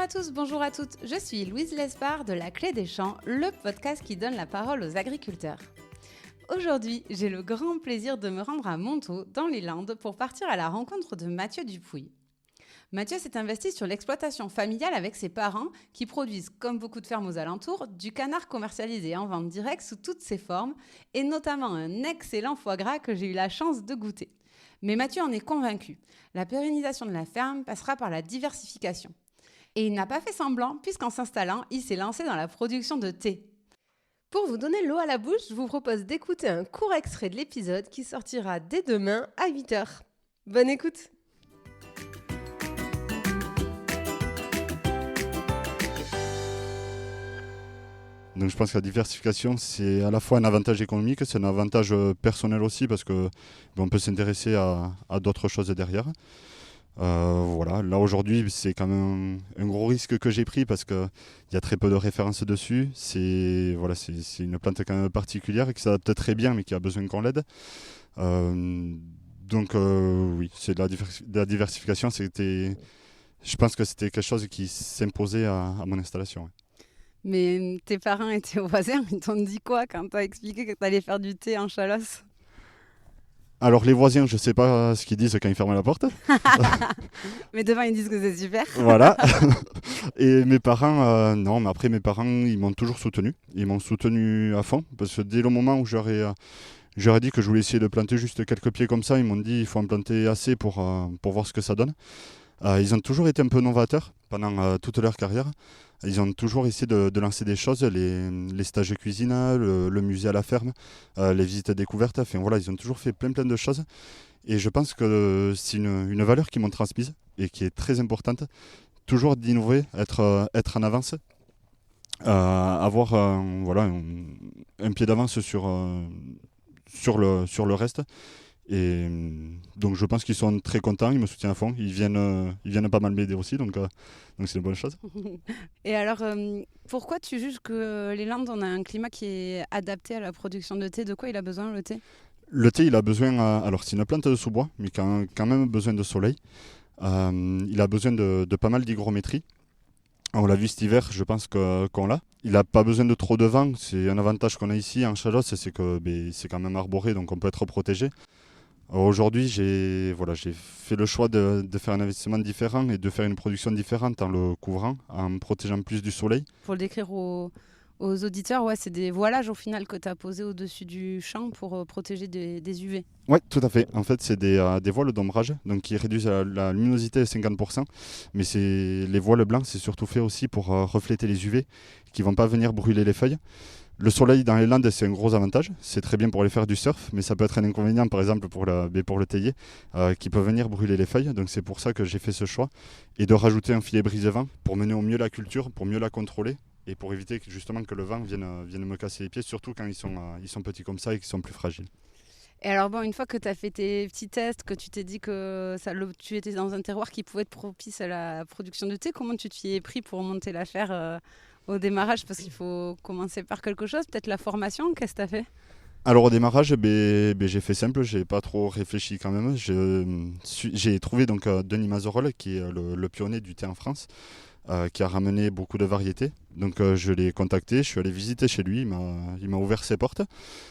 à tous, bonjour à toutes, je suis Louise Lespard de La Clé des Champs, le podcast qui donne la parole aux agriculteurs. Aujourd'hui, j'ai le grand plaisir de me rendre à Montaut, dans les Landes, pour partir à la rencontre de Mathieu Dupuy. Mathieu s'est investi sur l'exploitation familiale avec ses parents qui produisent, comme beaucoup de fermes aux alentours, du canard commercialisé en vente directe sous toutes ses formes et notamment un excellent foie gras que j'ai eu la chance de goûter. Mais Mathieu en est convaincu. La pérennisation de la ferme passera par la diversification. Et il n'a pas fait semblant puisqu'en s'installant, il s'est lancé dans la production de thé. Pour vous donner l'eau à la bouche, je vous propose d'écouter un court extrait de l'épisode qui sortira dès demain à 8h. Bonne écoute! Donc je pense que la diversification, c'est à la fois un avantage économique, c'est un avantage personnel aussi parce qu'on peut s'intéresser à d'autres choses derrière. Voilà, là aujourd'hui c'est quand même un gros risque que j'ai pris parce qu'il y a très peu de références dessus. C'est une plante quand même particulière qui s'adapte très bien mais qui a besoin qu'on l'aide. Oui, c'est de la diversification. Je pense que c'était quelque chose qui s'imposait à mon installation. Ouais. Mais tes parents et tes voisins, ils t'ont dit quoi quand t'as expliqué que t'allais faire du thé en Chalosse ? Alors les voisins, je ne sais pas ce qu'ils disent quand ils ferment la porte. Mais devant, ils disent que c'est super. Voilà. Et mes parents, non, mais après mes parents, ils m'ont toujours soutenu. Ils m'ont soutenu à fond. Parce que dès le moment où j'aurais dit que je voulais essayer de planter juste quelques pieds comme ça, ils m'ont dit il faut en planter assez pour voir ce que ça donne. Ils ont toujours été un peu novateurs pendant toute leur carrière. Ils ont toujours essayé de lancer des choses, les stages de cuisine, le musée à la ferme, les visites découvertes. Enfin, voilà, ils ont toujours fait plein de choses. Et je pense que c'est une valeur qu'ils m'ont transmise et qui est très importante. Toujours d'innover, être en avance, avoir un pied d'avance sur le reste. Et donc je pense qu'ils sont très contents, ils me soutiennent à fond, ils viennent pas mal m'aider aussi, donc c'est une bonne chose. Et alors, pourquoi tu juges que les Landes, on a un climat qui est adapté à la production de thé ? De quoi il a besoin le thé ? Le thé, il a besoin, alors c'est une plante de sous-bois, mais qui a quand même besoin de soleil. Il a besoin de pas mal d'hygrométrie. On l'a vu cet hiver, je pense qu'on l'a. Il n'a pas besoin de trop de vent, c'est un avantage qu'on a ici en Chalosse, c'est que c'est quand même arboré, donc on peut être protégé. Aujourd'hui, j'ai fait le choix de faire un investissement différent et de faire une production différente en le couvrant, en me protégeant plus du soleil. Pour le décrire aux auditeurs, c'est des voilages au final que tu as posés au-dessus du champ pour protéger des UV. Oui, tout à fait. En fait, c'est des voiles d'ombrage donc qui réduisent la luminosité de 50%. Mais les voiles blancs, c'est surtout fait aussi pour refléter les UV qui ne vont pas venir brûler les feuilles. Le soleil dans les Landes, c'est un gros avantage. C'est très bien pour aller faire du surf, mais ça peut être un inconvénient, par exemple, pour le théier, qui peut venir brûler les feuilles. Donc c'est pour ça que j'ai fait ce choix. Et de rajouter un filet brise-vent pour mener au mieux la culture, pour mieux la contrôler et pour éviter justement que le vent vienne me casser les pieds, surtout quand ils sont petits comme ça et qu'ils sont plus fragiles. Et alors une fois que tu as fait tes petits tests, que tu t'es dit que tu étais dans un terroir qui pouvait être propice à la production de thé, comment tu t'y es pris pour monter l'affaire au démarrage, parce qu'il faut commencer par quelque chose, peut-être la formation, qu'est-ce que tu as fait ? Alors au démarrage, j'ai fait simple, j'ai pas trop réfléchi quand même. J'ai trouvé donc Denis Mazerolles, qui est le pionnier du thé en France, qui a ramené beaucoup de variétés. Donc je l'ai contacté, je suis allé visiter chez lui, il m'a ouvert ses portes.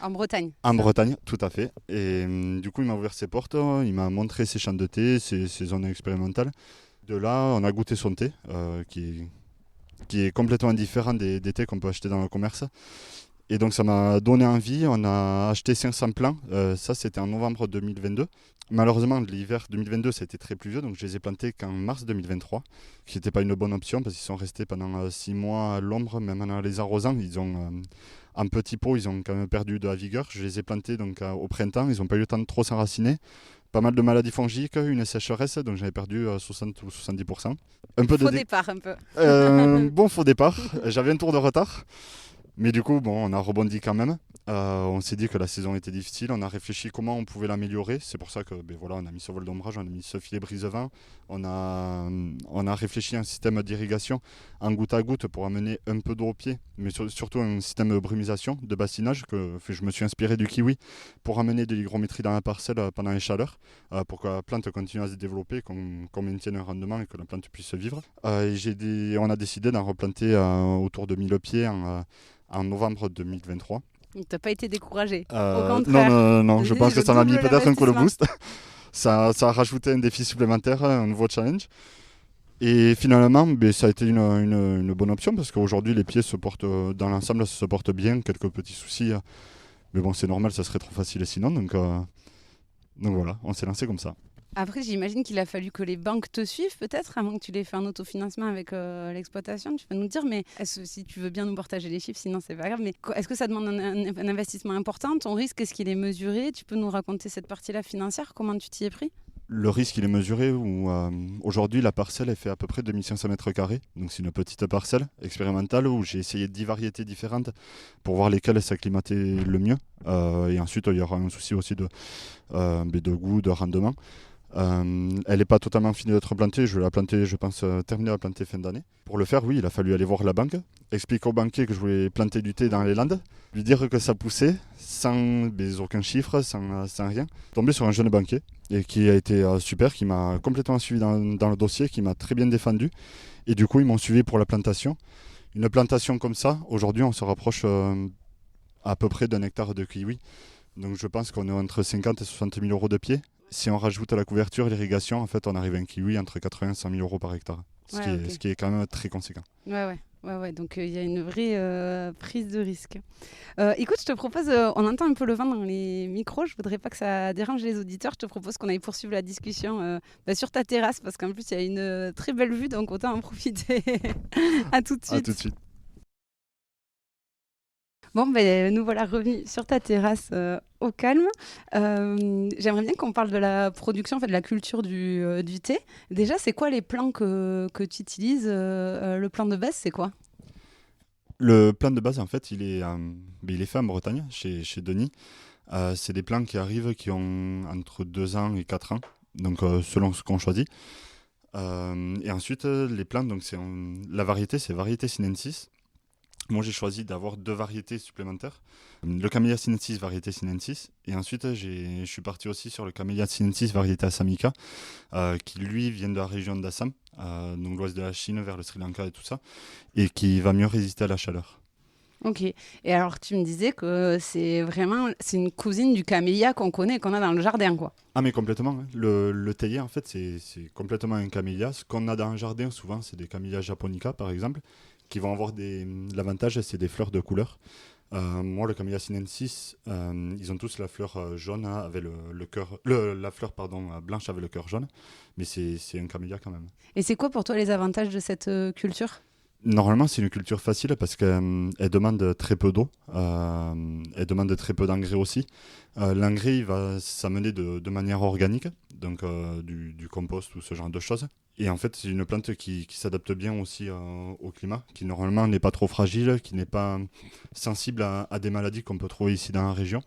En Bretagne ? En Bretagne, tout à fait. Et du coup, il m'a ouvert ses portes, il m'a montré ses champs de thé, ses zones expérimentales. De là, on a goûté son thé, qui est complètement différent des thés qu'on peut acheter dans le commerce. Et donc ça m'a donné envie, on a acheté 500 plants, ça c'était en novembre 2022. Malheureusement l'hiver 2022 ça a été très pluvieux, donc je les ai plantés qu'en mars 2023, ce qui n'était pas une bonne option parce qu'ils sont restés pendant 6 mois à l'ombre, même en les arrosant, en petits pots ils ont quand même perdu de la vigueur. Je les ai plantés donc, au printemps, ils n'ont pas eu le temps de trop s'enraciner. Pas mal de maladies fongiques, une sécheresse, donc j'avais perdu 60 ou 70%. Départ un peu. Bon faux départ, j'avais un tour de retard. Mais du coup, on a rebondi quand même. On s'est dit que la saison était difficile, on a réfléchi comment on pouvait l'améliorer. C'est pour ça que on a mis ce vol d'ombrage, on a mis ce filet brise-vent. On a réfléchi à un système d'irrigation en goutte à goutte pour amener un peu d'eau au pied, mais surtout un système de brumisation, de bassinage, que je me suis inspiré du kiwi pour amener de l'hygrométrie dans la parcelle pendant les chaleurs, pour que la plante continue à se développer, qu'on maintienne un rendement et que la plante puisse vivre. On a décidé d'en replanter autour de 1000 pieds en novembre 2023. Donc, tu n'as pas été découragé. Au Non, contraire. je pense que ça m'a mis peut-être un coup de boost. Ça a rajouté un défi supplémentaire, un nouveau challenge. Et finalement, ça a été une bonne option parce qu'aujourd'hui, les pieds se portent, dans l'ensemble, se portent bien. Quelques petits soucis. Mais bon, c'est normal, ça serait trop facile sinon. Donc voilà, on s'est lancé comme ça. Après, j'imagine qu'il a fallu que les banques te suivent, peut-être, avant que tu les fasses en autofinancement avec l'exploitation. Tu vas nous dire, mais si tu veux bien nous partager les chiffres, sinon c'est pas grave. Mais est-ce que ça demande un investissement important? Ton risque, est-ce qu'il est mesuré? Tu peux nous raconter cette partie-là financière? Comment tu t'y es pris? Le risque, il est mesuré. Aujourd'hui, la parcelle, elle fait à peu près 2500 mètres carrés. Donc, c'est une petite parcelle expérimentale où j'ai essayé 10 variétés différentes pour voir lesquelles s'acclimater le mieux. Et ensuite, il y aura un souci aussi de goût, de rendement. Elle n'est pas totalement finie d'être plantée. Je vais la planter, je pense, terminer la planter fin d'année. Pour le faire, oui, il a fallu aller voir la banque, expliquer au banquier que je voulais planter du thé dans les Landes, lui dire que ça poussait, sans aucun chiffre, sans rien. Tombé sur un jeune banquier et qui a été super, qui m'a complètement suivi dans le dossier, qui m'a très bien défendu. Et du coup, ils m'ont suivi pour la plantation. Une plantation comme ça, aujourd'hui, on se rapproche à peu près d'1 hectare de kiwi. Donc je pense qu'on est entre 50 et 60 000 euros de pied. Si on rajoute la couverture et l'irrigation, en fait, on arrive à un kiwi entre 80 et 100 000 euros par hectare. Ce qui est quand même très conséquent. Ouais. Donc il y a une vraie prise de risque. Écoute, je te propose, on entend un peu le vent dans les micros, je voudrais pas que ça dérange les auditeurs. Je te propose qu'on aille poursuivre la discussion sur ta terrasse, parce qu'en plus il y a une très belle vue, donc autant en profiter. À tout de suite. À tout de suite. Bon, nous voilà revenus sur ta terrasse au calme. J'aimerais bien qu'on parle de la production, en fait, de la culture du thé. Déjà, c'est quoi les plants que tu utilises? Le plant de base, c'est quoi? Le plant de base, en fait, il est fait en Bretagne, chez Denis. C'est des plants qui arrivent, qui ont entre 2 ans et 4 ans, donc selon ce qu'on choisit. Et ensuite, les plants, donc la variété, c'est variété sinensis. Moi, j'ai choisi d'avoir 2 variétés supplémentaires. Le Camellia sinensis, variété sinensis. Et ensuite, je suis parti aussi sur le Camellia sinensis, variété Assamika, qui, lui, vient de la région d'Assam, donc l'ouest de la Chine, vers le Sri Lanka et tout ça, et qui va mieux résister à la chaleur. Ok. Et alors, tu me disais que c'est une cousine du camélia qu'on connaît, qu'on a dans le jardin, quoi. Ah, mais complètement. Hein. Le théier, en fait, c'est complètement un camélia. Ce qu'on a dans le jardin, souvent, c'est des Camellia japonica, par exemple, qui vont avoir l'avantage, c'est des fleurs de couleur. Moi, le Camellia sinensis, ils ont tous la fleur jaune avec le cœur, la fleur blanche avec le cœur jaune, mais c'est un camélia quand même. Et c'est quoi pour toi les avantages de cette culture? Normalement, c'est une culture facile parce qu'elle demande très peu d'eau, elle demande très peu d'engrais aussi. L'engrais, il va s'amener de manière organique, donc du compost ou ce genre de choses. Et en fait, c'est une plante qui s'adapte bien aussi au climat, qui normalement n'est pas trop fragile, qui n'est pas sensible à des maladies qu'on peut trouver ici dans la région.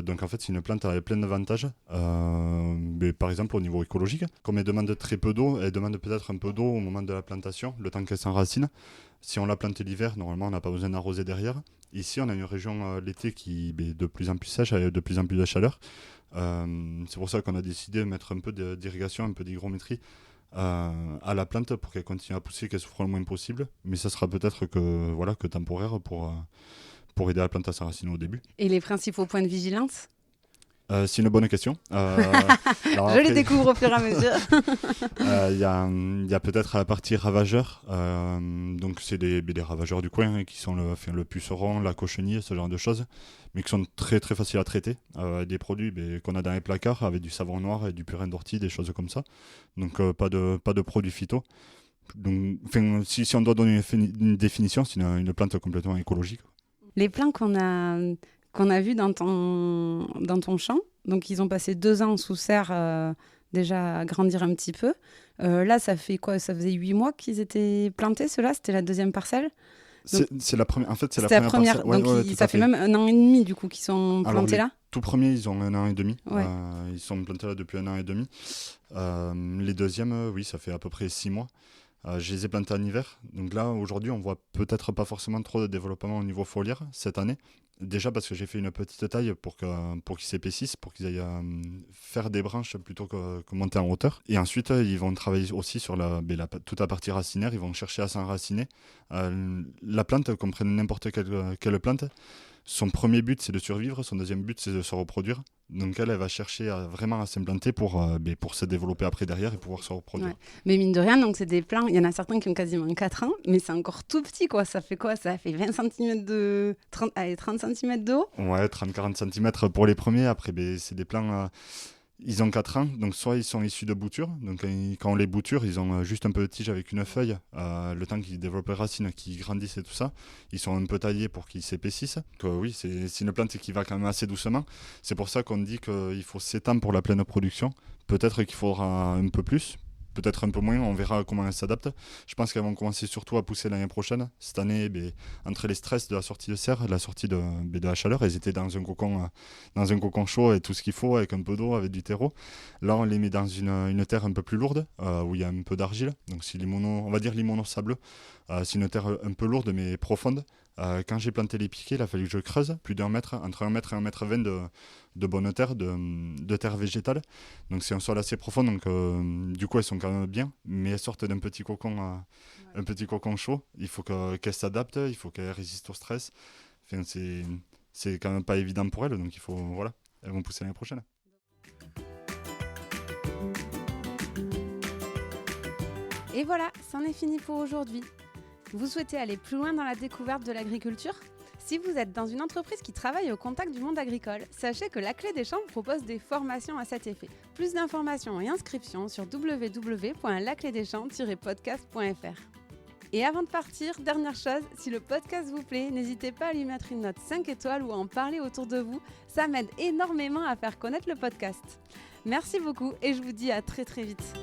Donc en fait, c'est une plante avec plein d'avantages. Mais par exemple, au niveau écologique, comme elle demande très peu d'eau, elle demande peut-être un peu d'eau au moment de la plantation, le temps qu'elle s'enracine. Si on la plante l'hiver, normalement, on n'a pas besoin d'arroser derrière. Ici, on a une région l'été qui est de plus en plus sèche, avec de plus en plus de chaleur. C'est pour ça qu'on a décidé de mettre un peu d'irrigation, un peu d'hygrométrie à la plante pour qu'elle continue à pousser, qu'elle souffre le moins possible. Mais ça sera peut-être que temporaire pour aider la plante à s'enraciner au début. Et les principaux points de vigilance? C'est une bonne question. Je les découvre au fur et à mesure. Il y a peut-être la partie ravageurs. Donc c'est des ravageurs du coin qui sont le puceron, la cochenille, ce genre de choses, mais qui sont très très faciles à traiter. Des produits qu'on a dans les placards avec du savon noir et du purin d'ortie, des choses comme ça. Donc pas de produits phyto. Donc, si on doit donner une définition, c'est une plante complètement écologique. Les plants qu'on a vus dans ton champ, donc ils ont passé 2 ans sous serre déjà à grandir un petit peu. Là, ça fait quoi? Ça faisait 8 mois qu'ils étaient plantés, ceux-là? C'était la 2e parcelle. C'est la première. En fait, c'est la C'était la première première. parcelle. Donc ça fait même 1 an et demi du coup qu'ils sont plantés là. Tout premiers, ils ont 1 an et demi. Ouais. Ils sont plantés là depuis 1 an et demi. Les deuxièmes, oui, ça fait à peu près 6 mois. Je les ai plantés en hiver. Donc là, aujourd'hui, on voit peut-être pas forcément trop de développement au niveau foliaire cette année. Déjà parce que j'ai fait une petite taille pour qu'ils s'épaississent, pour qu'ils aillent faire des branches plutôt que monter en hauteur. Et ensuite, ils vont travailler aussi sur toute la partie racinaire. Ils vont chercher à s'enraciner. La plante, comme n'importe quelle plante, son premier but, c'est de survivre. Son deuxième but, c'est de se reproduire. Donc elle va chercher vraiment à s'implanter pour se développer après derrière et pouvoir se reproduire. Ouais. Mais mine de rien, donc c'est des plants, il y en a certains qui ont quasiment 4 ans, mais c'est encore tout petit quoi. Ça fait quoi? Ça fait 20 cm de... 30 cm de haut? Ouais, 30-40 cm pour les premiers. Après, c'est des plants... Ils ont 4 ans, donc soit ils sont issus de boutures, donc quand on les bouture, ils ont juste un peu de tige avec une feuille, le temps qu'ils développent les racines, qu'ils grandissent et tout ça, ils sont un peu taillés pour qu'ils s'épaississent. Donc, oui, c'est une plante qui va quand même assez doucement, c'est pour ça qu'on dit qu'il faut 7 ans pour la pleine production, peut-être qu'il faudra un peu plus, peut-être un peu moins, on verra comment elles s'adaptent. Je pense qu'elles vont commencer surtout à pousser l'année prochaine. Cette année, entre les stress de la sortie de serre, la sortie de la chaleur, elles étaient dans un cocon chaud et tout ce qu'il faut, avec un peu d'eau, avec du terreau. Là, on les met dans une terre un peu plus lourde, où il y a un peu d'argile. Donc c'est on va dire limono-sableux. C'est une terre un peu lourde mais profonde. Quand j'ai planté les piquets, il a fallu que je creuse plus d'1 mètre, entre 1 mètre et 1 mètre 20 de bonne terre, de terre végétale. Donc c'est un sol assez profond, donc du coup elles sont quand même bien, mais elles sortent d'un petit cocon, un petit cocon chaud. Il faut qu'elles s'adaptent, il faut qu'elles résistent au stress. Enfin, c'est quand même pas évident pour elles, donc elles vont pousser l'année prochaine. Et voilà, c'en est fini pour aujourd'hui. Vous souhaitez aller plus loin dans la découverte de l'agriculture ? Si vous êtes dans une entreprise qui travaille au contact du monde agricole, sachez que la Clé des Champs propose des formations à cet effet. Plus d'informations et inscriptions sur www.laclédeschamps-podcast.fr. Et avant de partir, dernière chose, si le podcast vous plaît, n'hésitez pas à lui mettre une note 5 étoiles ou à en parler autour de vous. Ça m'aide énormément à faire connaître le podcast. Merci beaucoup et je vous dis à très très vite.